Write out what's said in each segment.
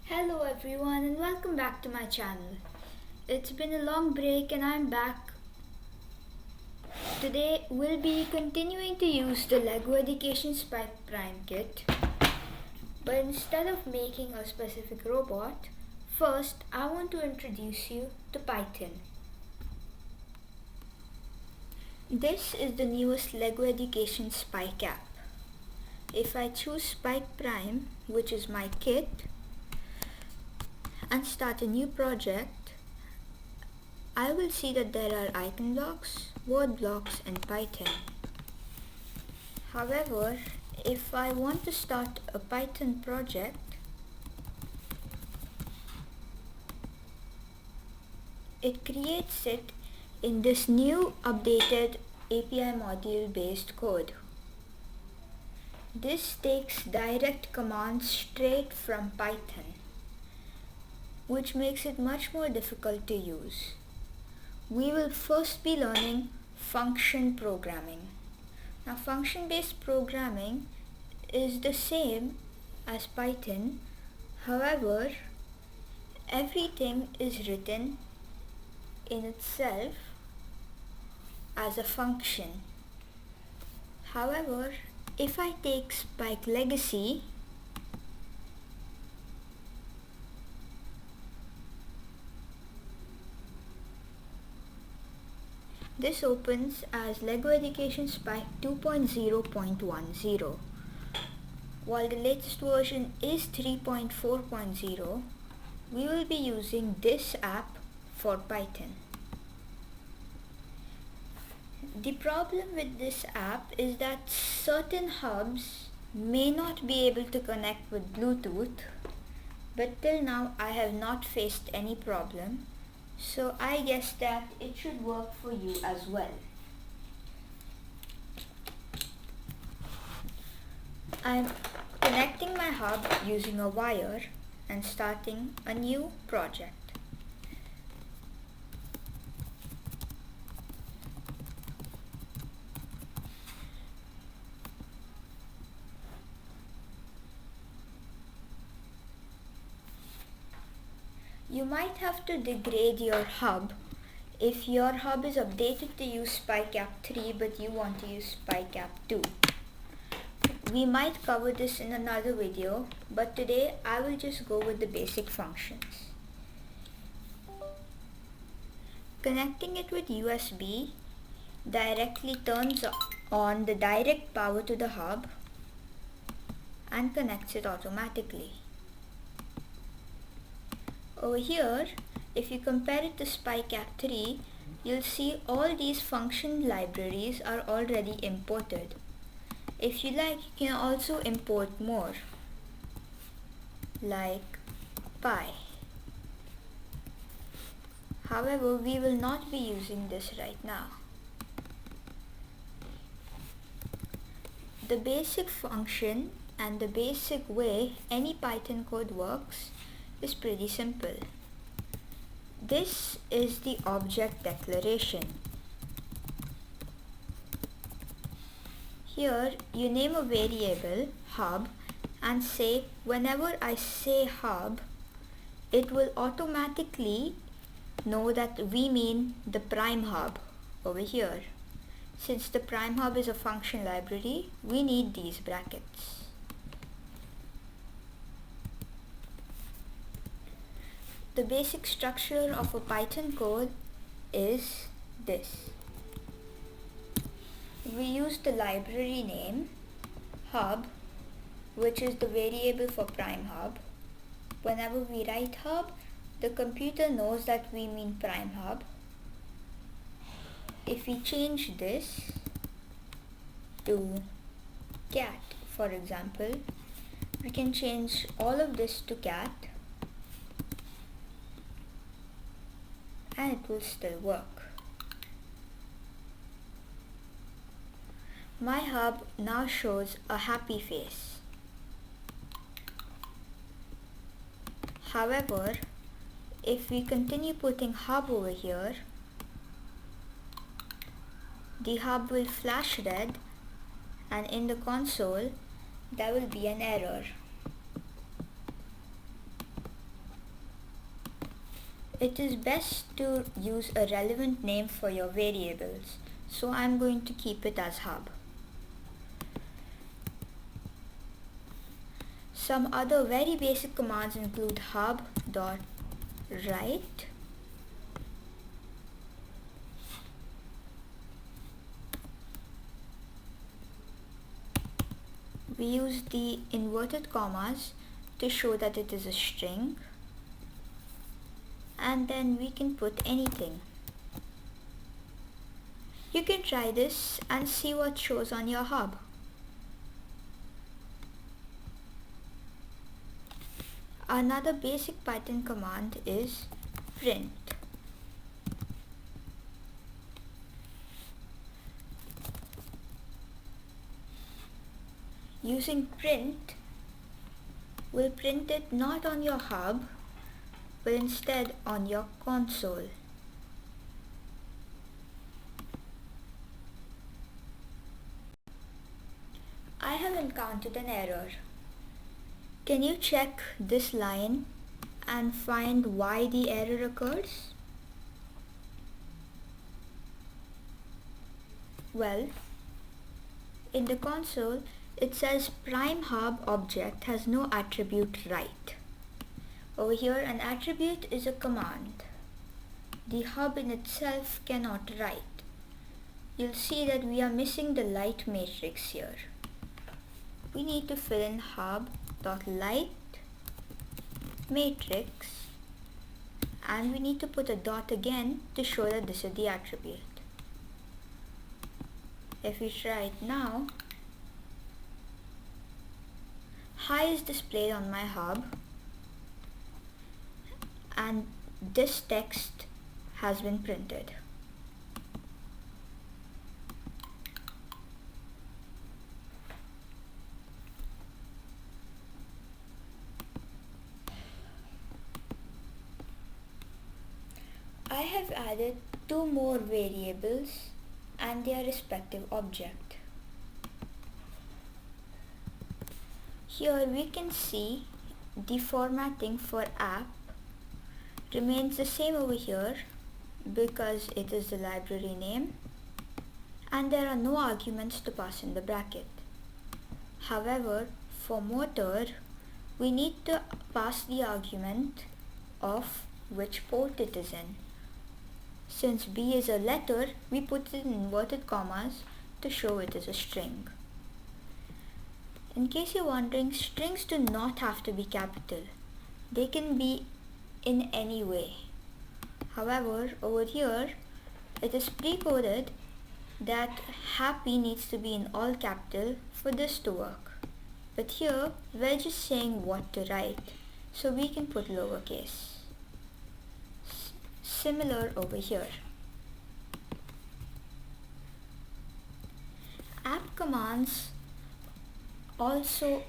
Hello everyone and welcome back to my channel. It's been a long break and I'm back. Today we'll be continuing to use the LEGO Education Spike Prime kit. But instead of making a specific robot, first I want to introduce you to Python. This is the newest LEGO Education Spike app. If I choose Spike Prime, which is my kit, and start a new project, I will see that there are icon blocks, word blocks and Python. However, if I want to start a Python project, it creates it in this new updated API module based code. This takes direct commands straight from Python, which makes it much more difficult to use. We will first be learning function programming. Now, function-based programming is the same as Python. However, everything is written in itself as a function. However, if I take Spike Legacy, this opens as LEGO Education Spike 2.0.10. While the latest version is 3.4.0, we will be using this app for Python. The problem with this app is that certain hubs may not be able to connect with Bluetooth, but till now I have not faced any problem. So I guess that it should work for you as well. I'm connecting my hub using a wire and starting a new project. You might have to degrade your hub if your hub is updated to use Spike App 3 but you want to use Spike App 2. We might cover this in another video, but today I will just go with the basic functions. Connecting it with USB directly turns on the direct power to the hub and connects it automatically. Over here, if you compare it to Spike App 3, you'll see all these function libraries are already imported. If you like, you can also import more, like Pi. However, we will not be using this right now. The basic function and the basic way any Python code works is pretty simple. This is the object declaration. Here you name a variable hub and say whenever I say hub, it will automatically know that we mean the prime hub over here. Since the prime hub is a function library, we need these brackets. The basic structure of a Python code is this. We use the library name hub, which is the variable for prime hub. Whenever we write hub, the computer knows that we mean prime hub. If we change this to cat, for example, we can change all of this to cat and it will still work. My hub now shows a happy face. However, if we continue putting hub over here, the hub will flash red and in the console there will be an error. It is best to use a relevant name for your variables, so I'm going to keep it as hub. Some other very basic commands include hub.write, we use the inverted commas to show that it is a string, and then we can put anything. You can try this and see what shows on your hub. Another basic Python command is print. Using print will print it not on your hub but instead on your console. I have encountered an error. Can you check this line and find why the error occurs? Well, in the console it says prime hub object has no attribute write. Over here an attribute is a command. The hub in itself cannot write. You'll see that we are missing the light matrix here. We need to fill in hub.light matrix, and we need to put a dot again to show that this is the attribute. If we try it now, hi is displayed on my hub and this text has been printed. I have added two more variables and their respective object. Here we can see the formatting for app remains the same over here because it is the library name and there are no arguments to pass in the bracket. However, for motor, we need to pass the argument of which port it is in. Since B is a letter, we put it in inverted commas to show it is a string. In case you're wondering, strings do not have to be capital. They can be in any way. However, over here, it is pre-coded that happy needs to be in all capital for this to work. But here, we're just saying what to write, so we can put lowercase. Similar over here. App commands also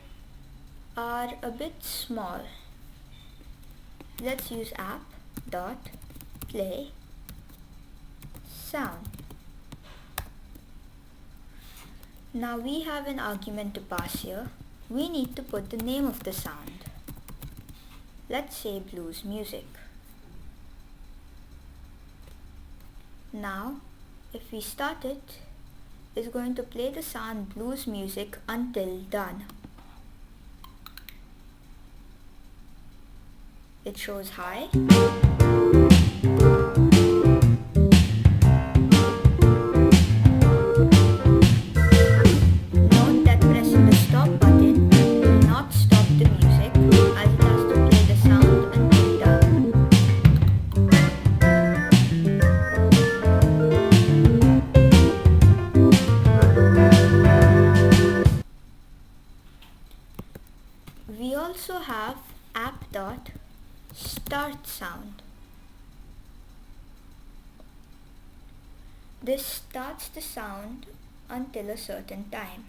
are a bit small. Let's use app.play sound. Now we have an argument to pass here. We need to put the name of the sound. Let's say blues music. Now, if we start it, it's going to play the sound blues music until done. It shows hi. Note that pressing the stop button will not stop the music as it has to play the sound until done. We also have app.start sound. This starts the sound until a certain time.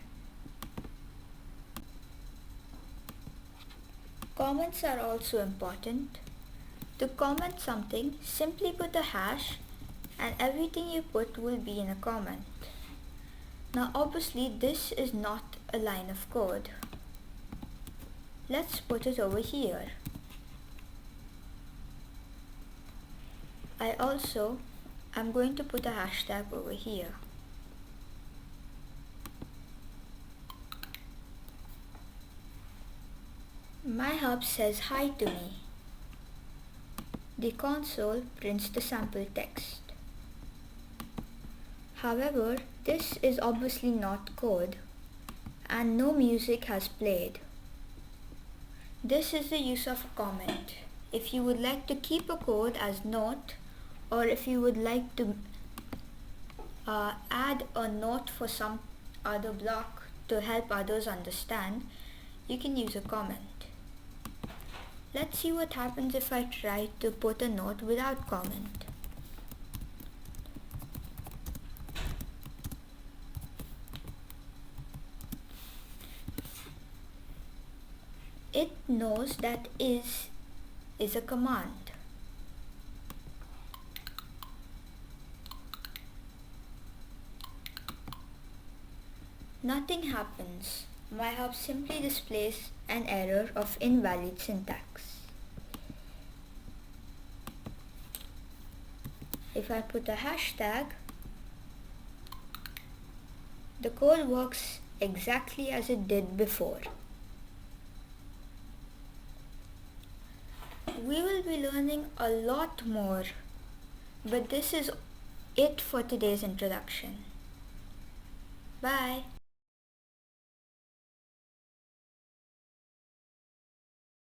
Comments are also important. To comment something, simply put a hash and everything you put will be in a comment. Now obviously this is not a line of code. Let's put it over here. I'm going to put a hashtag over here. My hub says hi to me. The console prints the sample text. However, this is obviously not code and no music has played. This is the use of a comment. If you would like to keep a code as note, or if you would like to add a note for some other block to help others understand, you can use a comment. Let's see what happens if I try to put a note without comment. It knows that is a command. Nothing happens. My hub simply displays an error of invalid syntax. If I put a hashtag, the code works exactly as it did before. We will be learning a lot more, but this is it for today's introduction. Bye.